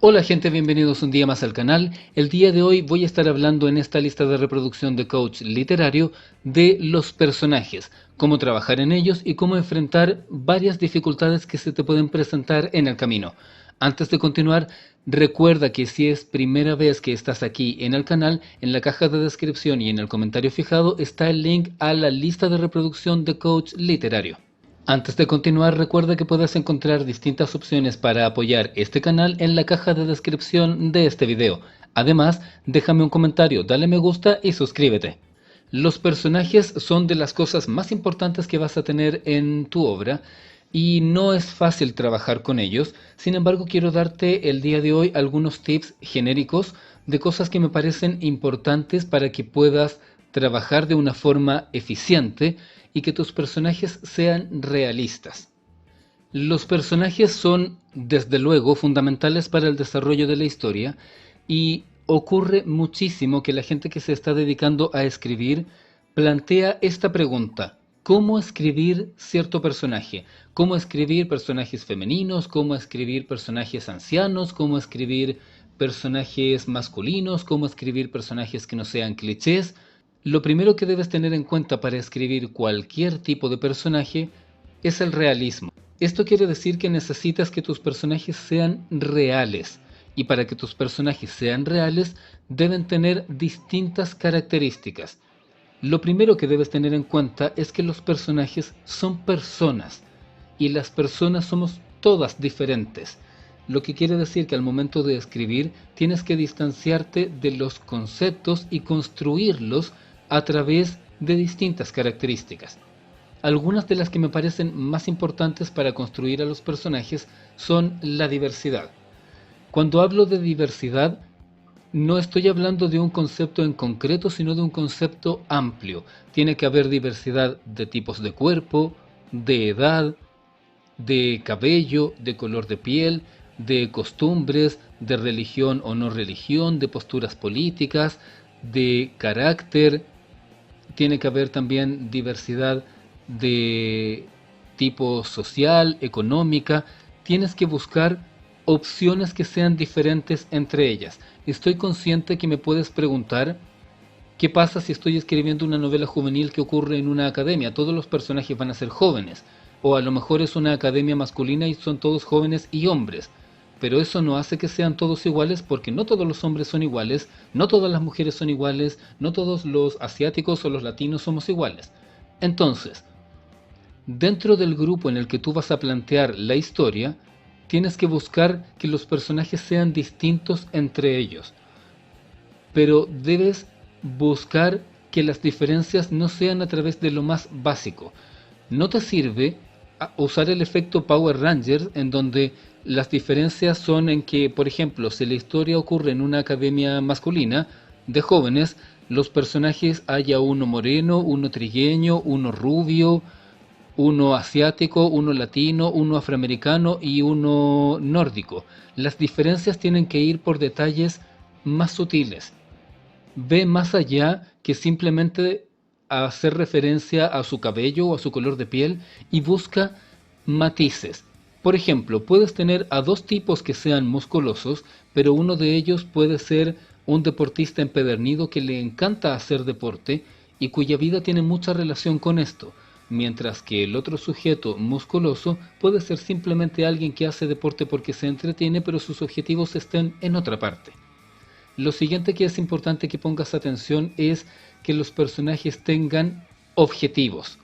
Hola gente, bienvenidos un día más al canal. El día de hoy voy a estar hablando en esta lista de reproducción de Coach Literario de los personajes, cómo trabajar en ellos y cómo enfrentar varias dificultades que se te pueden presentar en el camino. Antes de continuar, recuerda que si es primera vez que estás aquí en el canal, en la caja de descripción y en el comentario fijado está el link a la lista de reproducción de Coach Literario. Antes de continuar, recuerda que puedes encontrar distintas opciones para apoyar este canal en la caja de descripción de este video. Además, déjame un comentario, dale me gusta y suscríbete. Los personajes son de las cosas más importantes que vas a tener en tu obra y no es fácil trabajar con ellos. Sin embargo, quiero darte el día de hoy algunos tips genéricos de cosas que me parecen importantes para que puedas trabajar de una forma eficiente y que tus personajes sean realistas. Los personajes son, desde luego, fundamentales para el desarrollo de la historia y ocurre muchísimo que la gente que se está dedicando a escribir plantea esta pregunta: ¿cómo escribir cierto personaje? ¿Cómo escribir personajes femeninos? ¿Cómo escribir personajes ancianos? ¿Cómo escribir personajes masculinos? ¿Cómo escribir personajes que no sean clichés? Lo primero que debes tener en cuenta para escribir cualquier tipo de personaje es el realismo. Esto quiere decir que necesitas que tus personajes sean reales, y para que tus personajes sean reales deben tener distintas características. Lo primero que debes tener en cuenta es que los personajes son personas, y las personas somos todas diferentes. Lo que quiere decir que al momento de escribir tienes que distanciarte de los conceptos y construirlos a través de distintas características. Algunas de las que me parecen más importantes para construir a los personajes son la diversidad. Cuando hablo de diversidad, no estoy hablando de un concepto en concreto, sino de un concepto amplio. Tiene que haber diversidad de tipos de cuerpo, de edad, de cabello, de color de piel, de costumbres, de religión o no religión, de posturas políticas, de carácter. Tiene que haber también diversidad de tipo social, económica. Tienes que buscar opciones que sean diferentes entre ellas. Estoy consciente que me puedes preguntar: ¿qué pasa si estoy escribiendo una novela juvenil que ocurre en una academia? Todos los personajes van a ser jóvenes. O a lo mejor es una academia masculina y son todos jóvenes y hombres. Pero eso no hace que sean todos iguales, porque no todos los hombres son iguales, no todas las mujeres son iguales, no todos los asiáticos o los latinos somos iguales. Entonces, dentro del grupo en el que tú vas a plantear la historia, tienes que buscar que los personajes sean distintos entre ellos. Pero debes buscar que las diferencias no sean a través de lo más básico. No te sirve usar el efecto Power Rangers, en donde las diferencias son en que, por ejemplo, si la historia ocurre en una academia masculina de jóvenes, los personajes haya uno moreno, uno trigueño, uno rubio, uno asiático, uno latino, uno afroamericano y uno nórdico. Las diferencias tienen que ir por detalles más sutiles. Ve más allá que simplemente hacer referencia a su cabello o a su color de piel, y busca matices. Por ejemplo, puedes tener a dos tipos que sean musculosos, pero uno de ellos puede ser un deportista empedernido que le encanta hacer deporte y cuya vida tiene mucha relación con esto, mientras que el otro sujeto musculoso puede ser simplemente alguien que hace deporte porque se entretiene, pero sus objetivos estén en otra parte. Lo siguiente que es importante que pongas atención es que los personajes tengan objetivos.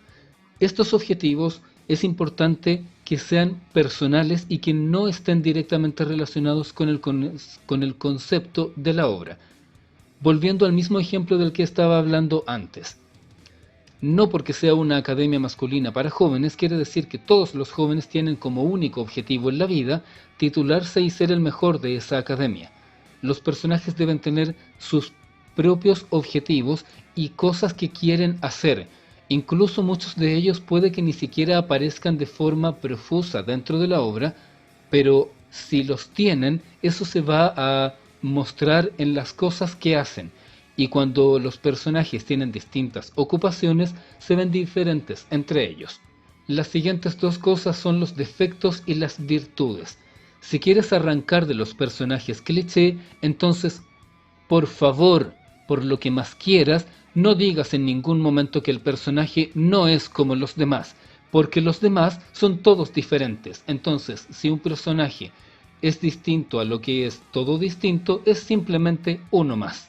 Estos objetivos es importante que sean personales y que no estén directamente relacionados con el concepto de la obra. Volviendo al mismo ejemplo del que estaba hablando antes. No porque sea una academia masculina para jóvenes quiere decir que todos los jóvenes tienen como único objetivo en la vida titularse y ser el mejor de esa academia. Los personajes deben tener sus propios objetivos y cosas que quieren hacer. Incluso muchos de ellos puede que ni siquiera aparezcan de forma profusa dentro de la obra, pero si los tienen, eso se va a mostrar en las cosas que hacen. Y cuando los personajes tienen distintas ocupaciones, se ven diferentes entre ellos. Las siguientes dos cosas son los defectos y las virtudes. Si quieres arrancar de los personajes cliché, entonces, por favor, por lo que más quieras, no digas en ningún momento que el personaje no es como los demás, porque los demás son todos diferentes. Entonces, si un personaje es distinto a lo que es todo distinto, es simplemente uno más.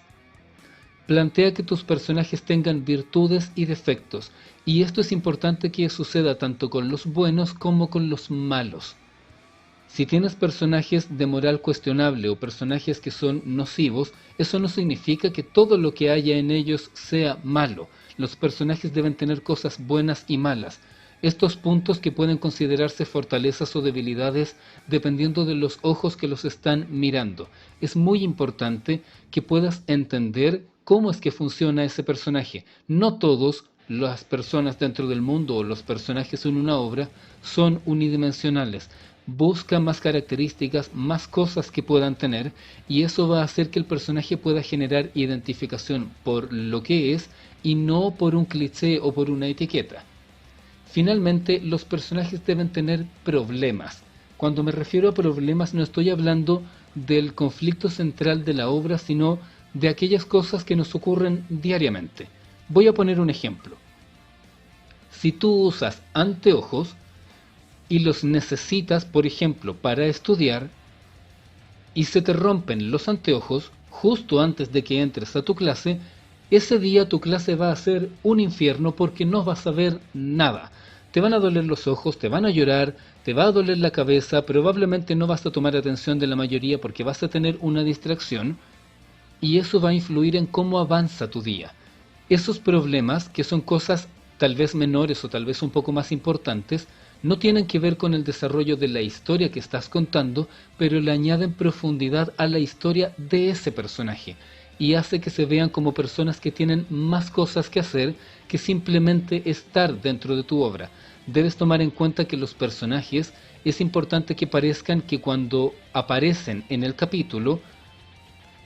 Plantea que tus personajes tengan virtudes y defectos, y esto es importante que suceda tanto con los buenos como con los malos. Si tienes personajes de moral cuestionable o personajes que son nocivos, eso no significa que todo lo que haya en ellos sea malo. Los personajes deben tener cosas buenas y malas. Estos puntos que pueden considerarse fortalezas o debilidades dependiendo de los ojos que los están mirando. Es muy importante que puedas entender cómo es que funciona ese personaje. No todas las personas dentro del mundo o los personajes en una obra son unidimensionales. Busca más características, más cosas que puedan tener, y eso va a hacer que el personaje pueda generar identificación por lo que es y no por un cliché o por una etiqueta. Finalmente, los personajes deben tener problemas. Cuando me refiero a problemas no estoy hablando del conflicto central de la obra, sino de aquellas cosas que nos ocurren diariamente. Voy a poner un ejemplo. Si tú usas anteojos y los necesitas, por ejemplo, para estudiar, y se te rompen los anteojos justo antes de que entres a tu clase, ese día tu clase va a ser un infierno porque no vas a ver nada. Te van a doler los ojos, te van a llorar, te va a doler la cabeza, probablemente no vas a tomar atención de la mayoría porque vas a tener una distracción, y eso va a influir en cómo avanza tu día. Esos problemas, que son cosas tal vez menores o tal vez un poco más importantes, no tienen que ver con el desarrollo de la historia que estás contando, pero le añaden profundidad a la historia de ese personaje y hace que se vean como personas que tienen más cosas que hacer que simplemente estar dentro de tu obra. Debes tomar en cuenta que los personajes es importante que parezcan que cuando aparecen en el capítulo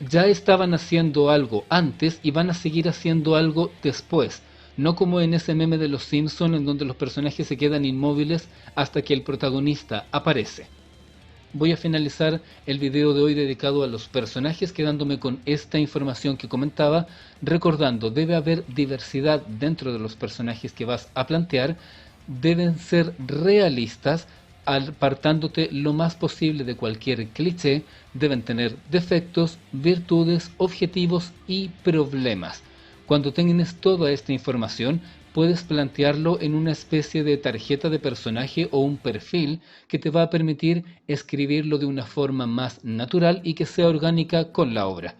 ya estaban haciendo algo antes y van a seguir haciendo algo después. No como en ese meme de los Simpsons en donde los personajes se quedan inmóviles hasta que el protagonista aparece. Voy a finalizar el video de hoy dedicado a los personajes quedándome con esta información que comentaba, recordando, debe haber diversidad dentro de los personajes que vas a plantear, deben ser realistas, apartándote lo más posible de cualquier cliché, deben tener defectos, virtudes, objetivos y problemas. Cuando tengas toda esta información, puedes plantearlo en una especie de tarjeta de personaje o un perfil que te va a permitir escribirlo de una forma más natural y que sea orgánica con la obra.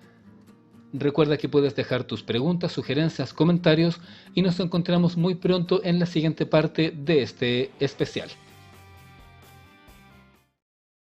Recuerda que puedes dejar tus preguntas, sugerencias, comentarios y nos encontramos muy pronto en la siguiente parte de este especial.